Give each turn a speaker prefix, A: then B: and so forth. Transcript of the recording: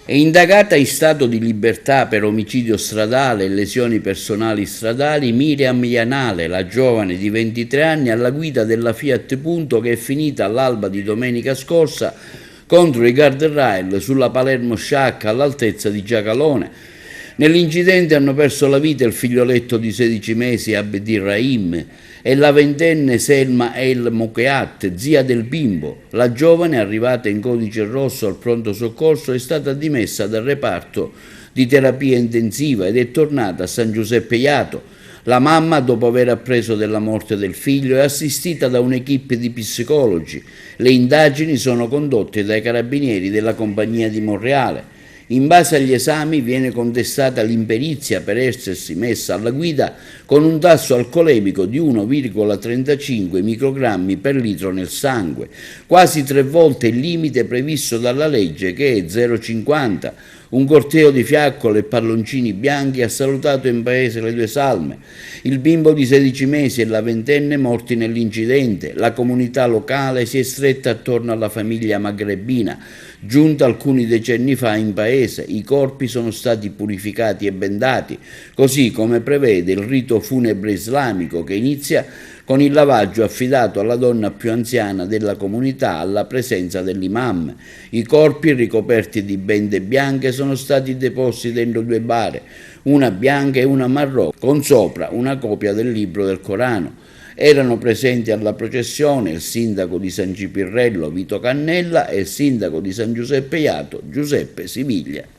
A: È indagata in stato di libertà per omicidio stradale e lesioni personali stradali Miriam Ianale, la giovane di 23 anni alla guida della Fiat Punto che è finita all'alba di domenica scorsa contro i guardrail sulla Palermo-Sciacca all'altezza di Giacalone. Nell'incidente hanno perso la vita il figlioletto di 16 mesi Abdirrahim e la ventenne Selma El Mokeat, zia del bimbo. La giovane, arrivata in codice rosso al pronto soccorso, è stata dimessa dal reparto di terapia intensiva ed è tornata a San Giuseppe Jato. La mamma, dopo aver appreso della morte del figlio, è assistita da un'equipe di psicologi. Le indagini sono condotte dai carabinieri della compagnia di Monreale. In base agli esami viene contestata l'imperizia per essersi messa alla guida con un tasso alcolemico di 1,35 microgrammi per litro nel sangue, quasi 3 volte il limite previsto dalla legge che è 0,50. Un corteo di fiaccole e palloncini bianchi ha salutato in paese le due salme. Il bimbo di 16 mesi e la ventenne morti nell'incidente. La comunità locale si è stretta attorno alla famiglia magrebina, giunta alcuni decenni fa in paese. I corpi sono stati purificati e bendati, così come prevede il rito funebre islamico che inizia con il lavaggio affidato alla donna più anziana della comunità alla presenza dell'imam. I corpi ricoperti di bende bianche sono stati deposti dentro 2 bare, una bianca e una marrone, con sopra una copia del libro del Corano. Erano presenti alla processione il sindaco di San Cipirrello Vito Cannella e il sindaco di San Giuseppe Jato Giuseppe Siviglia.